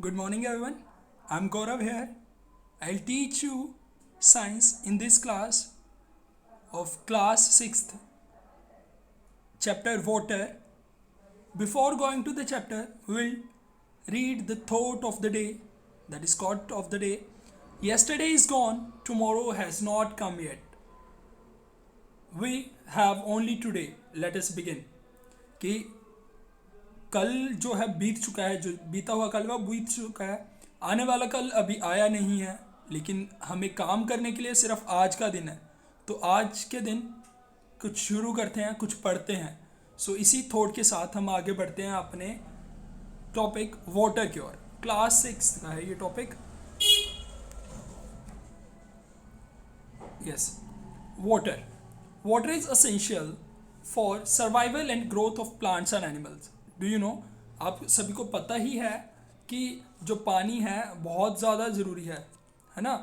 Good morning, everyone. I'm Gaurav here. I'll teach you science in this class of class 6th, chapter water. Before going to the chapter, we'll read the thought of the day, that is quote of the day. Yesterday is gone, tomorrow has not come yet. We have only today. Let us begin. कि कल जो है बीत चुका है, जो बीता हुआ कल वह बीत चुका है, आने वाला कल अभी आया नहीं है, लेकिन हमें काम करने के लिए सिर्फ आज का दिन है. तो आज के दिन कुछ शुरू करते हैं, कुछ पढ़ते हैं. सो इसी थॉट के साथ हम आगे बढ़ते हैं अपने टॉपिक वाटर की ओर. क्लास 6 का है ये topic. Yes, water. Water is essential for survival and growth of plants and animals. Do you no, आप सभी को पता ही है कि जो पानी है बहुत ज़्यादा ज़रूरी है ना.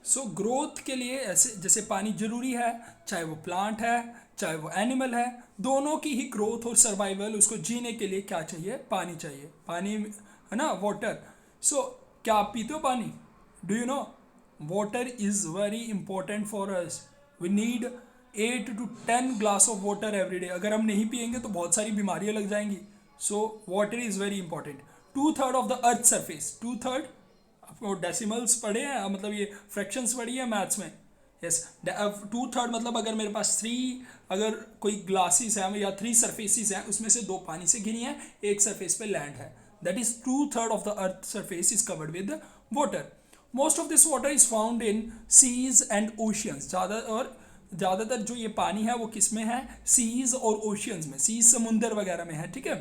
सो ग्रोथ के लिए ऐसे जैसे पानी ज़रूरी है, चाहे वो प्लांट है चाहे वो एनिमल है, दोनों की ही ग्रोथ और सर्वाइवल, उसको जीने के लिए क्या चाहिए? पानी चाहिए. पानी है ना, वाटर. सो क्या आप पीते हो पानी? Do you know, water is very important for us. We need 8 to 10 glass of water every day. अगर हम नहीं पियेंगे तो बहुत सारी बीमारियां लग जाएंगी. So water is very important. 2/3 of the earth surface. 2/3 आपको डेसिमल्स पढ़े हैं, मतलब ये फ्रैक्शंस पढ़ी है मैथ्स में. यस, 2/3 मतलब अगर मेरे पास 3 अगर कोई ग्लासेस हैं या 3 सरफेसिस हैं, उसमें से 2 पानी से घिरी हैं, एक सरफेस पे लैंड है. That is 2/3 of the earth surface is covered with water. Most of this water is found in seas and oceans. ज़्यादातर जो ये पानी है वो किस में है? सीज और ओशियंस में. सीज समुंदर वगैरह में है. ठीक है.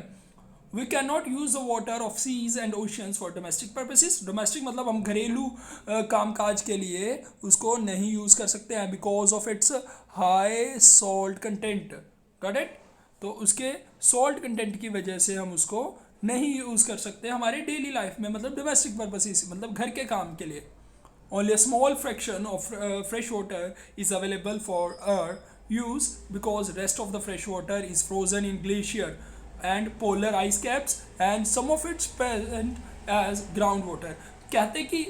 We can not use the water of seas and oceans for domestic purposes. Domestic मतलब हम घरेलू कामकाज के लिए उसको नहीं यूज़ कर सकते हैं, because of its high salt content. Got it? तो उसके सॉल्ट कंटेंट की वजह से हम उसको नहीं यूज़ कर सकते हमारे डेली लाइफ में, मतलब डोमेस्टिक पर्पसेस, मतलब घर के काम के लिए. Only a small fraction of fresh water is available for our use because rest of the fresh water is frozen in glacier and polar ice caps and some of it's present as groundwater. कहते कि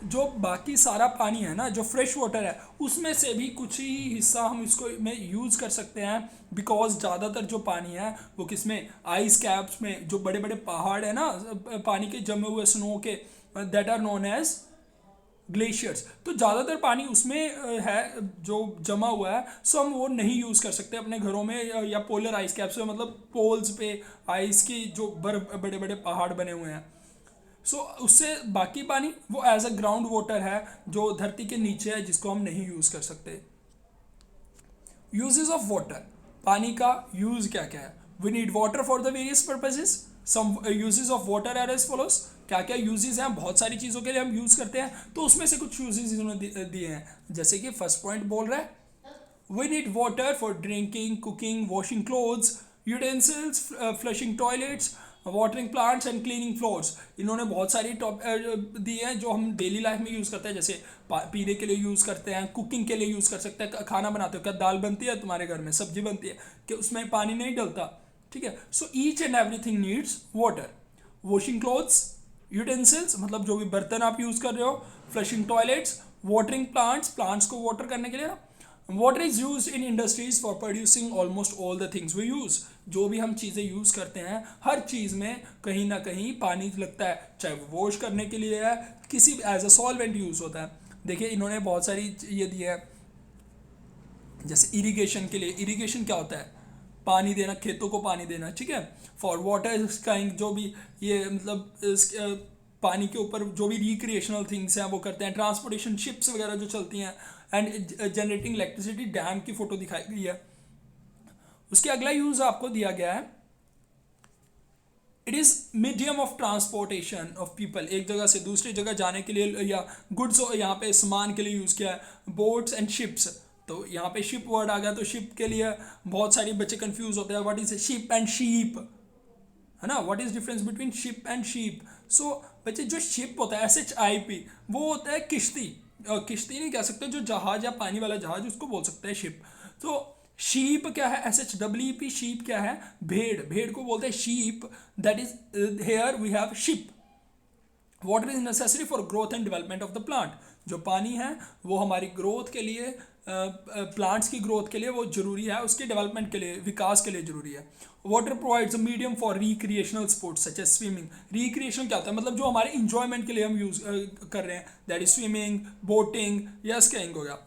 जो बाकी सारा पानी है ना, जो fresh water है, उसमें से भी कुछ ही हिस्सा हम इसको में यूज़ कर सकते हैं, बिकॉज ज़्यादातर जो पानी है वो किस में? आइस कैप्स में. जो बड़े बड़े पहाड़ है ना पानी के जमे हुए स्नो के, that are known as glaciers. तो ज़्यादातर पानी उसमें है जो जमा हुआ है. सो हम वो नहीं यूज़ कर सकते अपने घरों में या पोलर आइस कैप्स में, मतलब पोल्स पे आइस की जो बड़े बड़े पहाड़ बने हुए हैं. सो उससे बाकी पानी वो एज अ ग्राउंड वाटर है जो धरती के नीचे है, जिसको हम नहीं यूज़ कर सकते. Uses of water. पानी का यूज़ क्या क्या है? We need water for the various purposes. Some uses of water are as follows. क्या क्या यूजेस हैं? बहुत सारी चीज़ों के लिए हम यूज़ करते हैं, तो उसमें से कुछ यूजेस इन्होंने दिए हैं. जैसे कि फर्स्ट पॉइंट बोल रहा है, we need water for drinking, cooking, washing clothes, utensils, flushing toilets, watering plants and cleaning floors. इन्होंने बहुत सारी दिए हैं जो हम डेली लाइफ में यूज़ करते हैं. जैसे पीने के लिए यूज़ करते हैं, कुकिंग के लिए यूज़ कर सकते हैं. खाना बनाते हो, क्या दाल बनती है तुम्हारे घर में, सब्जी बनती है, कि उसमें पानी नहीं डलता? ठीक है. So each and everything needs water. Washing clothes, utensils मतलब जो भी बर्तन आप यूज़ कर रहे हो, flushing toilets, watering plants, plants को वाटर करने के लिए. Water is use in industries for producing almost all the things we use. जो भी हम चीज़ें यूज़ करते हैं, हर चीज़ में कहीं ना कहीं पानी लगता है, चाहे वो वॉश करने के लिए है, किसी एज अ सॉल्वेंट यूज़ होता है. देखिए इन्होंने बहुत सारी ये दिया है. जैसे इरिगेशन के लिए, इरिगेशन क्या होता है? पानी देना, खेतों को पानी देना. ठीक है. फॉर वाटर काइंड जो भी ये मतलब पानी के ऊपर जो भी रिक्रिएशनल थिंग्स हैं वो करते हैं. ट्रांसपोर्टेशन, शिप्स वगैरह जो चलती हैं, एंड जनरेटिंग इलेक्ट्रिसिटी. डैम की फोटो दिखाई गई है. उसके अगला यूज आपको दिया गया है, it is medium of transportation of people. एक जगह से दूसरी जगह जाने के लिए, या गुड्स यहाँ पे सामान के लिए यूज़ किया है, बोट्स एंड शिप्स. तो यहाँ पे शिप वर्ड आ गया, तो शिप के लिए बहुत सारी बच्चे कंफ्यूज होते हैं. What is ship and sheep, है ना? What is difference between ship and sheep? So बच्चे, जो शिप होता है SHIP, वो होता है किश्ती. किश्ती नहीं कह सकते, जो जहाज या पानी वाला जहाज, उसको बोल सकते हैं शिप. तो शीप क्या है? SHEEP. शीप क्या है? भेड़. भेड़ को बोलते हैं sheep. That is here we have ship. Water is necessary for growth and development of the plant. जो पानी है वो हमारी ग्रोथ के लिए, प्लांट्स की ग्रोथ के लिए वो जरूरी है, उसके डेवलपमेंट के लिए, विकास के लिए जरूरी है। Water provides a medium for recreational sports such as swimming. Recreation क्या होता है, मतलब जो हमारे इंजॉयमेंट के लिए हम यूज कर रहे हैं, दैट इज स्विमिंग, बोटिंग या स्कीइंग हो गया।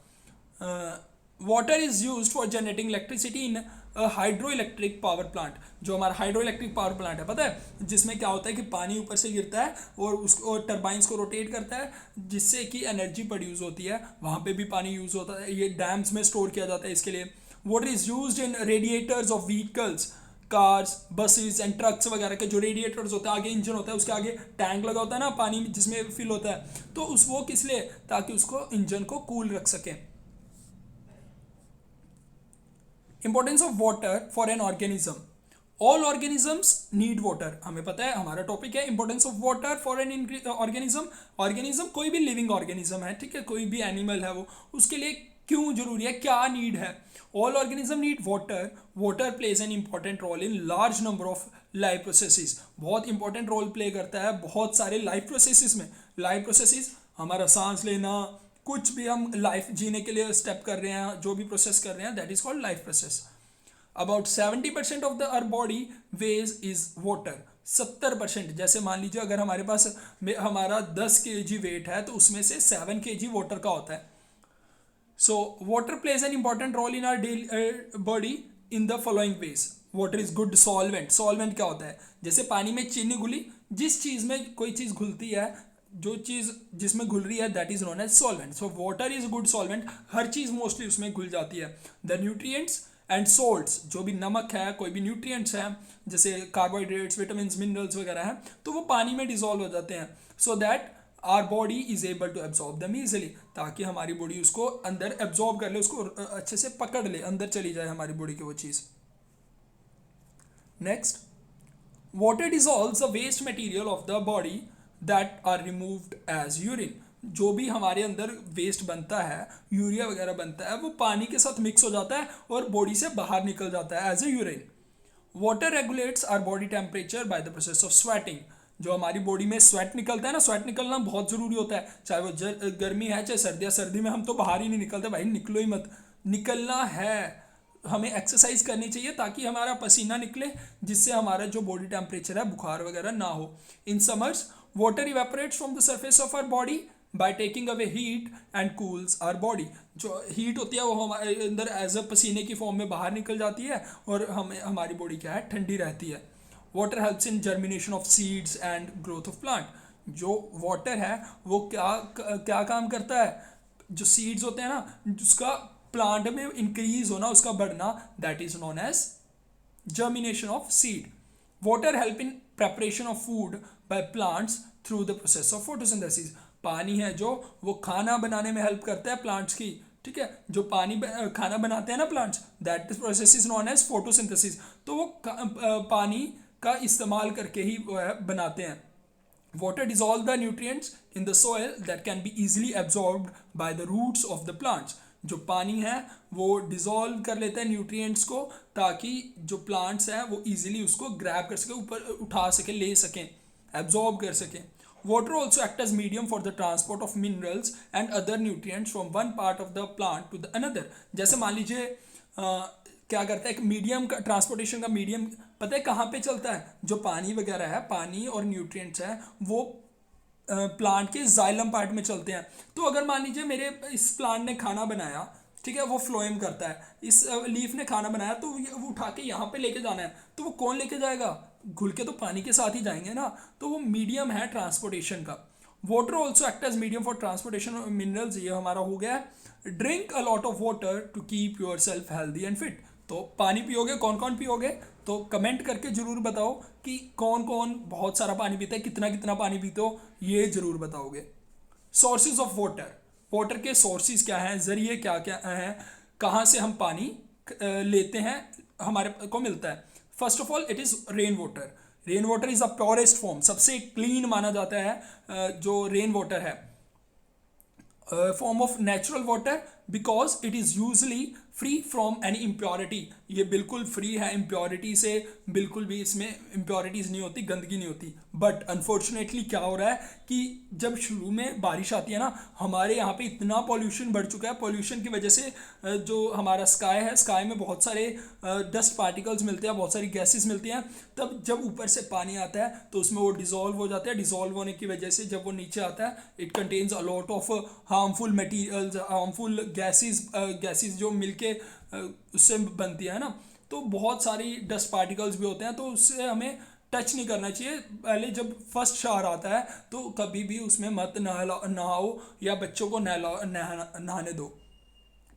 Water is use for generating electricity in hydro electric power plant. जो हमारा हाइड्रो इलेक्ट्रिक पावर प्लांट है, पता है जिसमें क्या होता है कि पानी ऊपर से गिरता है और उसको टरबाइंस को रोटेट करता है जिससे कि एनर्जी प्रोड्यूस होती है, वहाँ पे भी पानी यूज होता है, ये डैम्स में स्टोर किया जाता है इसके लिए। Water is use in radiators of vehicles, cars, buses and trucks वगैरह के जो रेडिएटर्स होता है, आगे इंजन होता है, उसके आगे टैंक लगा होता है ना पानी जिसमें फिल होता है, तो उस वो किस लिए, ताकि उसको इंजन को कूल रख सकें। Importance of water for an organism. All organisms need water. हमें पता है हमारा टॉपिक है importance of water for an organism. Organism कोई भी लिविंग ऑर्गेनिज्म है, ठीक है, कोई भी एनिमल है वो, उसके लिए क्यों जरूरी है, क्या नीड है। All organism need water. Water plays an important role in large number of life processes. बहुत इंपॉर्टेंट रोल प्ले करता है बहुत सारे लाइफ प्रोसेसेस में। लाइफ प्रोसेसेस हमारा सांस लेना, कुछ भी हम लाइफ जीने के लिए स्टेप कर रहे हैं, जो भी प्रोसेस कर रहे हैं, that is called life process. About 70% of the our body weight is water. 70%, जैसे मान लीजिए अगर हमारे पास हमारा 10 kg वेट है तो उसमें से 7 kg वाटर का होता है। So water plays an important role in our daily body in the following ways. Water is good solvent. Solvent क्या होता है, जैसे पानी में चीनी घुली, जिस चीज में कोई चीज घुलती है, जो चीज जिसमें घुल रही है, that is known as solvent. So water is good solvent, हर चीज मोस्टली उसमें घुल जाती है। द न्यूट्रिएंट्स एंड सोल्ट्स, जो भी नमक है, कोई भी न्यूट्रिएंट्स हैं जैसे कार्बोहाइड्रेट्स, विटामिन, मिनरल्स वगैरह हैं, तो वो पानी में डिजोल्व हो जाते हैं, so that our body is able to absorb them easily, ताकि हमारी बॉडी उसको अंदर एब्जॉर्ब कर ले, उसको अच्छे से पकड़ ले, अंदर चली जाए हमारी बॉडी की वो चीज़। Next, water dissolves the waste material of the body that are removed as urine. जो भी हमारे अंदर वेस्ट बनता है, यूरिया वगैरह बनता है, वो पानी के साथ मिक्स हो जाता है और बॉडी से बाहर निकल जाता है as a urine. Water regulates our body temperature by the process of sweating. जो हमारी बॉडी में स्वेट निकलता है ना, स्वेट निकलना बहुत ज़रूरी होता है, चाहे वो गर्मी है चाहे सर्दी। सर्दी में हम तो बाहर ही नहीं निकलते, भाई निकलो ही मत, निकलना है, हमें एक्सरसाइज करनी चाहिए ताकि हमारा पसीना निकले, जिससे हमारा जो बॉडी टेम्परेचर है, बुखार वगैरह ना हो। In summers water evaporates from the surface of our body by taking away heat and cools our body. जो हीट होती है वो हमारे अंदर एज अ पसीने की फॉर्म में बाहर निकल जाती है और हमें हमारी बॉडी क्या है, ठंडी रहती है। Water helps in germination of seeds and growth of plant. जो वाटर है वो क्या काम करता है, जो सीड्स होते हैं ना, जिसका प्लांट में इंक्रीज होना, उसका बढ़ना, that is known as germination of seed. Water help in preparation of food by plants through the process of photosynthesis. पानी है जो वो खाना बनाने में हेल्प करता है प्लांट्स की, ठीक है, जो खाना बनाते हैं ना plants, that process is known as photosynthesis. तो वो पानी का इस्तेमाल करके ही बनाते हैं। Water dissolve the nutrients in the soil that can be easily absorbed by the roots of the plants। जो पानी है वो डिजोल्व कर लेता है न्यूट्रिएंट्स को, ताकि जो प्लांट्स हैं वो इजीली उसको ग्रैब कर सके, ऊपर उठा सके, ले सकें, एब्जॉर्ब कर सकें। Water also act as medium for the transport of minerals and other nutrients from one part of the plant to the another. जैसे मान लीजिए क्या करता है, एक मीडियम का ट्रांसपोर्टेशन का मीडियम पता है कहाँ पे चलता है, जो पानी वगैरह है, पानी और न्यूट्रिएंट्स हैं वो प्लांट के जाइलम पार्ट में चलते हैं। तो अगर मान लीजिए मेरे इस प्लांट ने खाना बनाया, ठीक है, वो फ्लोएम करता है, इस लीफ ने खाना बनाया, तो वो उठा के यहाँ पे लेके जाना है, तो वो कौन लेके जाएगा, घुल के तो पानी के साथ ही जाएंगे ना, तो वो मीडियम है ट्रांसपोर्टेशन का। Water also act as medium for transportation of minerals. ये हमारा हो गया। Drink a lot of water to keep yourself healthy and fit. तो पानी पियोगे, कौन कौन पियोगे, तो कमेंट करके ज़रूर बताओ कि कौन कौन बहुत सारा पानी पीता है, कितना कितना पानी पीते हो, ये ज़रूर बताओगे। Sources of water. वाटर के सोर्सेज क्या हैं, ज़रिए क्या क्या हैं, कहाँ से हम पानी लेते हैं, हमारे को मिलता है। First of all it is rain water. Rain water is the purest form, सबसे क्लीन माना जाता है जो रेन वाटर है। Form of natural water because it is usually free from any impurity. ये बिल्कुल फ्री है इम्प्योरिटी से, बिल्कुल भी इसमें इम्प्योरिटीज़ नहीं होती, गंदगी नहीं होती। बट अनफॉर्चुनेटली क्या हो रहा है कि जब शुरू में बारिश आती है ना, हमारे यहाँ पे इतना पॉल्यूशन बढ़ चुका है, पॉल्यूशन की वजह से जो हमारा स्काई है, स्काई में बहुत सारे डस्ट पार्टिकल्स मिलते हैं, बहुत सारी गैसेस मिलती हैं। तब जब ऊपर से पानी आता है तो उसमें वो डिज़ोल्व हो जाता है, डिज़ोल्व होने की वजह से जब वो नीचे आता है, it contains a lot of harmful materials, harmful gases जो मिलके उससे बनती है ना। तो बहुत सारी डस्ट पार्टिकल्स भी होते हैं, तो उससे हमें टच नहीं करना चाहिए। पहले जब फर्स्ट शावर आता है तो कभी भी उसमें मत नहाओ या बच्चों को नहाने दो,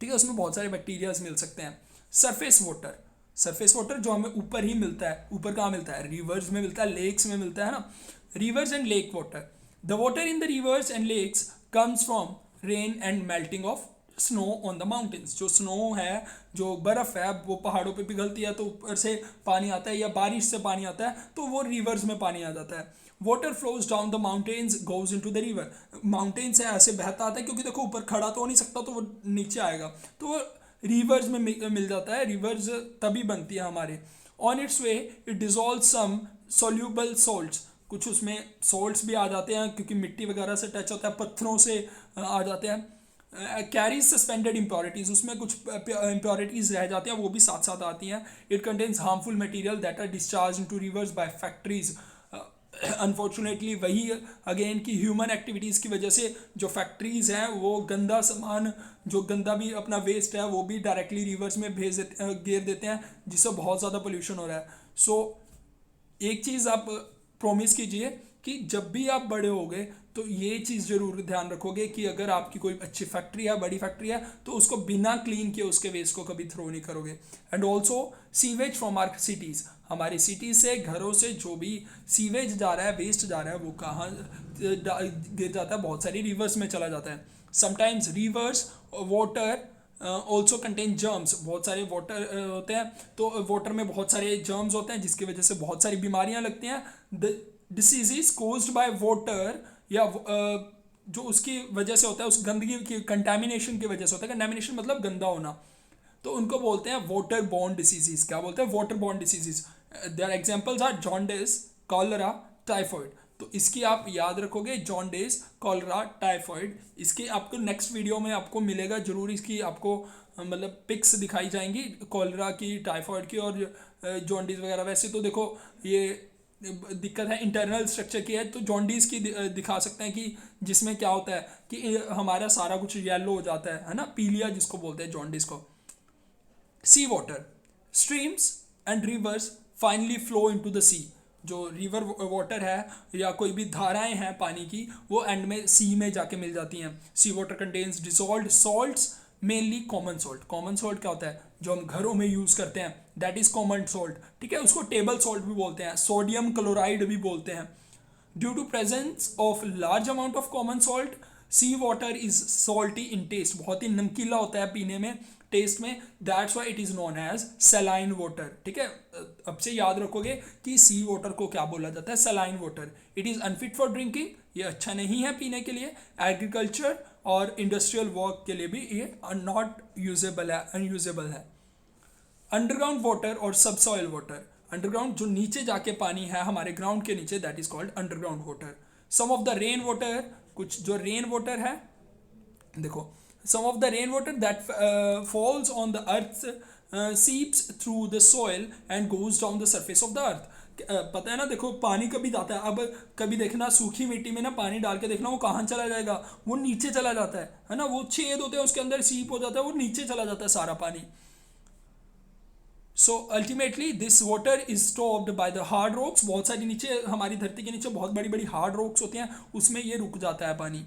ठीक है। उसमें बहुत सारे बैक्टीरियाज मिल सकते हैं। सरफेस वाटर, सरफेस वाटर जो हमें ऊपर ही मिलता है, ऊपर कहाँ मिलता है, रिवर्स में मिलता है, लेक्स में मिलता है ना। Rivers and lake water, the water in the rivers and lakes comes from rain and melting of snow on the mountains. जो स्नो है, जो बर्फ़ है, वो पहाड़ों पे पिघलती है तो ऊपर से पानी आता है, या बारिश से पानी आता है तो वो रिवर्स में पानी आ जाता है। Water flows down the mountains goes into the river, mountain से ऐसे बहता आता है, क्योंकि देखो ऊपर खड़ा तो हो नहीं सकता, तो वो नीचे आएगा, तो वो रिवर्स में मिल जाता है। रिवर्स तभी बनती है हमारे। On its way it dissolve some soluble salts, कुछ उसमें सॉल्ट्स भी आ जाते हैं क्योंकि मिट्टी वगैरह से टच होता है, पत्थरों से आ जाते हैं। कैरीज सस्पेंडेड इम्प्योरिटीज़, उसमें कुछ इम्प्योरिटीज़ रह जाती हैं, वो भी साथ साथ आती हैं। It contains harmful material that are discharge into rivers by factories. Unfortunately वही अगेन की ह्यूमन एक्टिविटीज़ की वजह से जो फैक्ट्रीज़ हैं वो गंदा सामान, जो गंदा भी अपना वेस्ट है वो भी डायरेक्टली रिवर्स में गेर देते हैं, जिससे बहुत ज़्यादा पोल्यूशन हो रहा है। सो एक चीज़ आप प्रॉमिस कीजिए कि जब भी आप बड़े होगे तो ये चीज़ ज़रूर ध्यान रखोगे कि अगर आपकी कोई अच्छी फैक्ट्री है, बड़ी फैक्ट्री है, तो उसको बिना क्लीन किए उसके वेस्ट को कभी थ्रो नहीं करोगे। And also sewage from our cities, हमारी सिटी से, घरों से जो भी सीवेज जा रहा है, वेस्ट जा रहा है, वो कहाँ गिर जाता है, बहुत सारी रिवर्स में चला जाता है। Sometimes reverse water also contain germs, बहुत सारे वाटर होते हैं, तो वाटर में बहुत सारे जर्म्स होते हैं जिसकी वजह से बहुत सारी बीमारियां लगती हैं। The diseases caused by water, या जो उसकी वजह से होता है, उस गंदगी की कंटेमिनेशन की वजह से होता है। कंटेमिनेशन मतलब गंदा होना, तो उनको बोलते हैं वाटर बॉर्न डिसीजेस। क्या बोलते हैं? Water borne diseases. Their examples are jaundice, cholera, typhoid. तो इसकी आप याद रखोगे, जॉन्डिस, कॉलरा, टाइफॉइड। इसके आपको नेक्स्ट वीडियो में आपको मिलेगा जरूर, इसकी आपको मतलब पिक्स दिखाई जाएंगी कॉलरा की, टाइफॉइड की और जॉन्डिस वगैरह। वैसे तो देखो ये दिक्कत है इंटरनल स्ट्रक्चर की है, तो जॉन्डिस की दिखा सकते हैं कि जिसमें क्या होता है कि हमारा सारा कुछ येलो हो जाता है ना, पीलिया जिसको बोलते हैं जॉन्डिस को। Sea water, streams and rivers finally flow into the sea. जो रिवर वाटर है या कोई भी धाराएं हैं पानी की, वो एंड में सी में जाके मिल जाती हैं। Sea water contains dissolved salts, mainly common salt. Common salt क्या होता है? जो हम घरों में यूज करते हैं, दैट इज कॉमन सॉल्ट, ठीक है। उसको टेबल सॉल्ट भी बोलते हैं, सोडियम क्लोराइड भी बोलते हैं। Due to presence of large amount of common salt, sea water is salty in taste, बहुत ही नमकीला होता है पीने में, टेस्ट में। That's why it is known as saline water, ठीक है। अब से याद रखोगे कि सी वाटर को क्या बोला जाता है, saline water. It is unfit for drinking, ये अच्छा नहीं है पीने के लिए। एग्रीकल्चर और इंडस्ट्रियल वर्क के लिए भी ये नॉट यूजेबल है, अनयूजेबल है। अंडरग्राउंड वाटर और सबसॉइल वाटर, अंडरग्राउंड जो नीचे जाके पानी है हमारे ग्राउंड के नीचे, that is called underground water. Some of the rain water, कुछ जो रेन वाटर है, देखो, some of the rainwater that falls on the earth seeps through the soil and goes down the surface of the earth. पता है ना, देखो पानी कभी जाता है, अब कभी देखना सूखी मिट्टी में ना पानी डाल के देखना वो कहाँ चला जाएगा, वो नीचे चला जाता है ना, वो छेद होते हैं उसके अंदर, सीप हो जाता है, वो नीचे चला जाता है सारा पानी। So ultimately this water is stopped by the hard rocks, बहुत सारी नीचे हमारी धरती के नीचे बहुत बड़ी बड़ी हार्ड रॉक्स होती हैं, उसमें ये रुक जाता है पानी।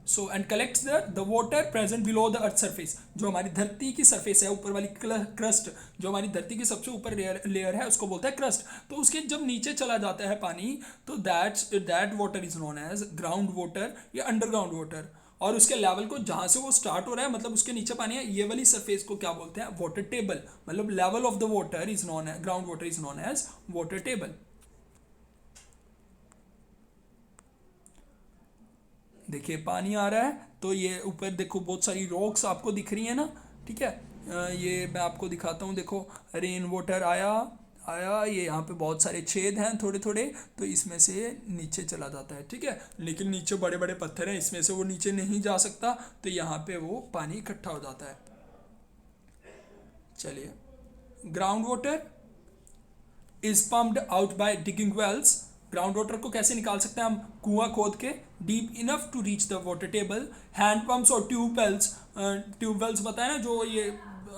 So and collects the water present below the earth surface, जो हमारी धरती की सरफेस है, ऊपर वाली क्रस्ट, जो हमारी धरती की सबसे ऊपर लेयर है उसको बोलते हैं क्रस्ट। तो उसके जब नीचे चला जाता है पानी, तो that water is known as ground water या अंडरग्राउंड वाटर। और उसके लेवल को जहाँ से वो स्टार्ट हो रहा है, मतलब उसके नीचे पानी है, ये वाली सरफेस को क्या बोलते हैं? Water table. मतलब level of the water is known as, ground water is known as water table. देखिए पानी आ रहा है, तो ये ऊपर देखो बहुत सारी रॉक्स आपको दिख रही है ना, ठीक है। ये मैं आपको दिखाता हूँ, देखो रेन वाटर आया आया, ये यहाँ पे बहुत सारे छेद हैं थोड़े थोड़े, तो इसमें से नीचे चला जाता है, ठीक है। लेकिन नीचे बड़े बड़े पत्थर हैं, इसमें से वो नीचे नहीं जा सकता, तो यहाँ पे वो पानी इकट्ठा हो जाता है। चलिए, ground water is pumped out by digging wells. Ground water को कैसे निकाल सकते हैं हम? कुआं खोद के deep enough to reach the water table. Hand pumps और ट्यूबवेल्स, ट्यूबवेल्स बताए ना, जो ये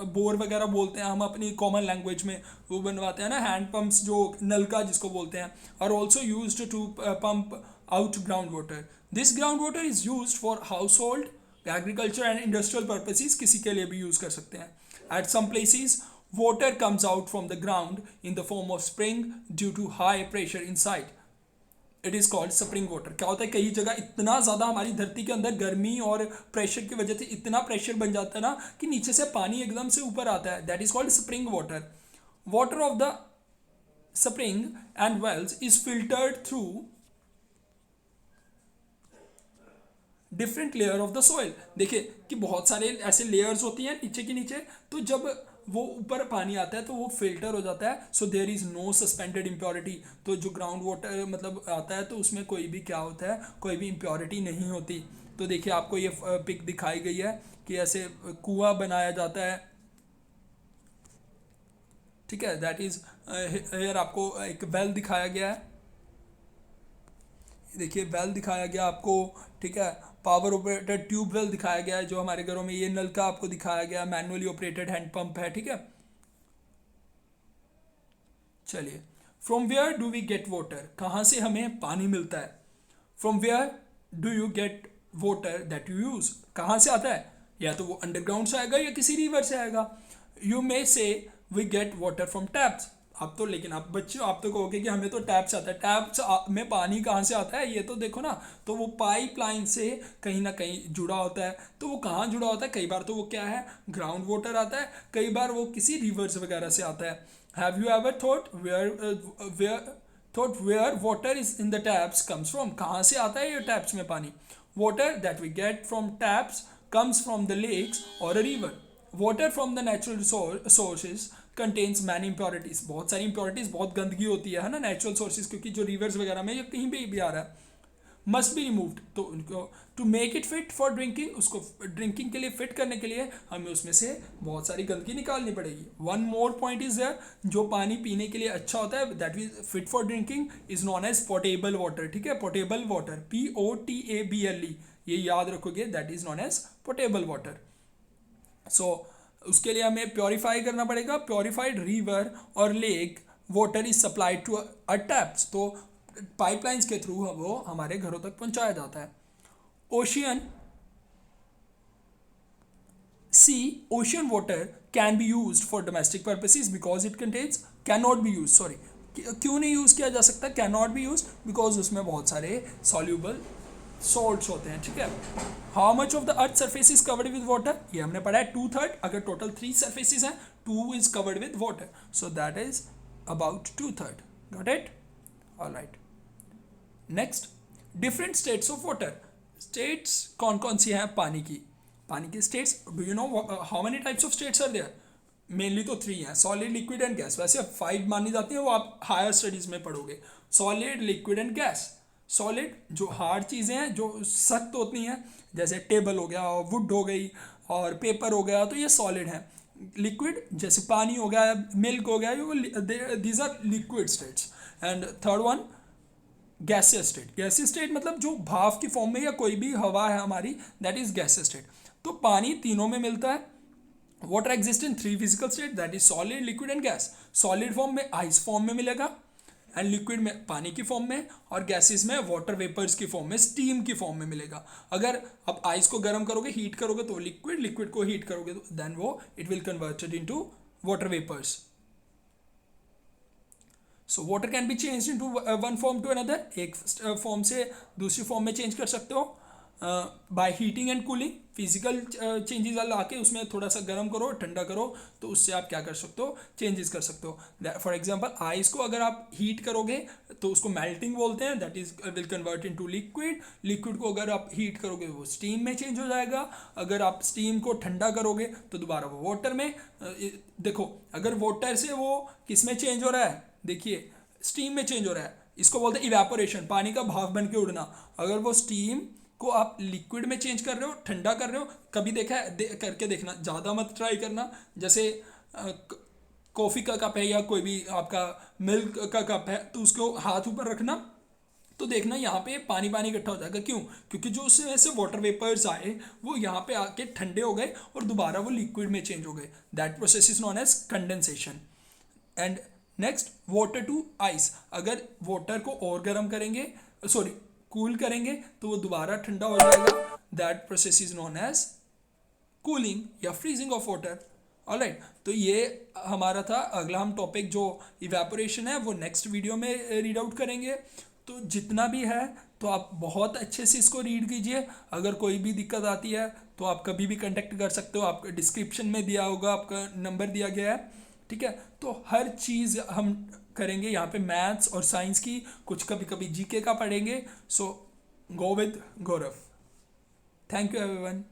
बोर वगैरह बोलते हैं हम अपनी कॉमन लैंग्वेज में, वो बनवाते हैं ना, हैंड पंप्स जो नलका जिसको बोलते हैं, are also used to pump out ground water. This ground water is used for household, agriculture and industrial purposes, किसी के लिए भी यूज कर सकते हैं। At some places water comes out from the ground in the form of spring due to high pressure inside. It is called spring water. क्या होता है, कई जगह इतना ज़्यादा हमारी धरती के अंदर गर्मी और प्रेशर की वजह से इतना प्रेशर बन जाता है ना कि नीचे से पानी एकदम से ऊपर आता है। That is called spring water. Water of the spring and wells is filtered through different layer of the soil. देखिए कि बहुत सारे ऐसे लेयर्स होती हैं नीचे के नीचे, तो जब वो ऊपर पानी आता है तो वो फिल्टर हो जाता है। So there is no suspended impurity. तो जो ग्राउंड वाटर मतलब आता है तो उसमें कोई भी क्या होता है, कोई भी इम्प्योरिटी नहीं होती। तो देखिए आपको ये पिक दिखाई गई है कि ऐसे कुआं बनाया जाता है, ठीक है। दैट इज हेयर आपको एक वेल दिखाया गया है, देखिए वेल दिखाया गया आपको, ठीक है। पावर ऑपरेटेड ट्यूब वेल दिखाया गया है जो हमारे घरों में, ये नलका आपको दिखाया गया, मैनुअली ऑपरेटेड हैंड पंप है, ठीक है। चलिए, from where do we get water, कहाँ से हमें पानी मिलता है? From where do you get water that you use, कहाँ से आता है? या तो वो अंडरग्राउंड से आएगा या किसी रिवर से आएगा। You may say we get water from taps. आप तो, लेकिन आप बच्चों आप तो कहोगे कि हमें तो टैप से आता है। टैप में पानी कहाँ से आता है? ये तो देखो ना, तो वो पाइपलाइन से कहीं ना कहीं जुड़ा होता है। तो वो कहाँ जुड़ा होता है? कई बार तो वो क्या है, ग्राउंड वाटर आता है, कई बार वो किसी रिवर्स वगैरह से आता है। Have you ever thought where water is in the taps comes from, कहाँ से आता है ये टैप्स में पानी? Water that we get from taps comes from the lakes or a river. Water from the natural sources contains many impurities. बहुत सारी impurities, बहुत गंदगी होती है ना नेचुरल सोर्सेज, क्योंकि जो रिवर्स वगैरह में या कहीं भी आ रहा है। मस्ट बी रिमूव्ड, तो to make it fit for drinking, उसको ड्रिंकिंग के लिए फिट करने के लिए हमें उसमें से बहुत सारी गंदगी निकालनी पड़ेगी। One more point is there, जो पानी पीने के लिए अच्छा होता है that is fit for drinking is known as potable water, ठीक है। पोर्टेबल वाटर, POTABLE, ये याद रखोगे, that is known as potable water. So उसके लिए हमें प्योरीफाई करना पड़ेगा। प्योरीफाइड रिवर और lake water is supplied to a taps, तो पाइपलाइंस के थ्रू वो हमारे घरों तक पहुंचाया जाता है। Ocean ocean water can be used for domestic purposes because it contains, can not be use, sorry, क्यों नहीं यूज किया जा सकता? Can not be use because उसमें बहुत सारे सॉल्यूबल सॉल्ट्स होते हैं, ठीक है। How much of the earth surface is covered with water, ये हमने पढ़ा है 2/3। अगर टोटल 3 सरफेसेस हैं, 2 is covered with water, so that is about 2/3। Got it? Alright. Next, different states of water. States कौन कौन सी हैं पानी की? पानी की states, do you know how many types of states are there? Mainly तो 3 हैं, सॉलिड, लिक्विड एंड गैस। वैसे 5 मानी जाती हैं, वो आप हायर स्टडीज में पढ़ोगे। Solid, liquid and gas. Solid जो हार्ड चीज़ें हैं, जो सख्त होती हैं, जैसे टेबल हो गया, वुड हो गई और पेपर हो गया, तो ये सॉलिड हैं। लिक्विड जैसे पानी हो गया, मिल्क हो गया, ये these are liquid states. And third one gaseous state. Gaseous state मतलब जो भाप की फॉर्म में या कोई भी हवा है हमारी, दैट इज गैसियस स्टेट। तो पानी तीनों में मिलता है। Water exist in 3 physical state, that is solid, liquid and gas. Solid form में आइस फॉर्म में मिलेगा, एंड लिक्विड में पानी की फॉर्म में, और गैसेस में वाटर वेपर्स की फॉर्म में, स्टीम की फॉर्म में मिलेगा। अगर आप आइस को गर्म करोगे, हीट करोगे तो लिक्विड, लिक्विड को हीट करोगे तो देन वो it will converted into water vapours. So water can be change into one form to another, एक फॉर्म से दूसरी फॉर्म में चेंज कर सकते हो। By heating and cooling, physical changes ला के उसमें थोड़ा सा गर्म करो, ठंडा करो, तो उससे आप क्या कर सकते हो, चेंजेस कर सकते हो। फॉर एग्जांपल आइस को अगर आप हीट करोगे तो उसको मेल्टिंग बोलते हैं, that is will convert into liquid. Liquid को अगर आप हीट करोगे वो स्टीम में चेंज हो जाएगा, अगर आप स्टीम को ठंडा करोगे तो दोबारा वो वाटर में। देखो अगर वाटर से वो किस में चेंज हो रहा है, देखिए स्टीम में चेंज हो रहा है, इसको बोलते हैं इवेपोरेशन, पानी का भाप बन के उड़ना। अगर वो स्टीम को आप लिक्विड में चेंज कर रहे हो, ठंडा कर रहे हो, कभी देखा है करके देखना, ज़्यादा मत ट्राई करना। जैसे कॉफ़ी का कप है या कोई भी आपका मिल्क का कप है, तो उसको हाथ ऊपर रखना, तो देखना यहाँ पे पानी पानी इकट्ठा हो जाएगा। क्यों? क्योंकि जो उसमें से वाटर वेपर्स आए वो यहाँ पे आके ठंडे हो गए और दोबारा वो लिक्विड में चेंज हो गए। That process is known as condensation. And next water to ice, अगर वाटर को और गर्म करेंगे, सॉरी कूल करेंगे, तो वो दोबारा ठंडा हो जाएगा। That process is known as cooling या फ्रीजिंग ऑफ वाटर। ऑलराइट, तो ये हमारा था। अगला हम टॉपिक जो इवेपोरेशन है वो नेक्स्ट वीडियो में रीड आउट करेंगे। तो जितना भी है तो आप बहुत अच्छे से इसको रीड कीजिए। अगर कोई भी दिक्कत आती है तो आप कभी भी कांटेक्ट कर सकते हो, आपका डिस्क्रिप्शन में दिया होगा, आपका नंबर दिया गया है, ठीक है। तो हर चीज़ हम करेंगे यहाँ पे, मैथ्स और साइंस की, कुछ कभी कभी जीके का पढ़ेंगे। So go with Gaurav. Thank you everyone.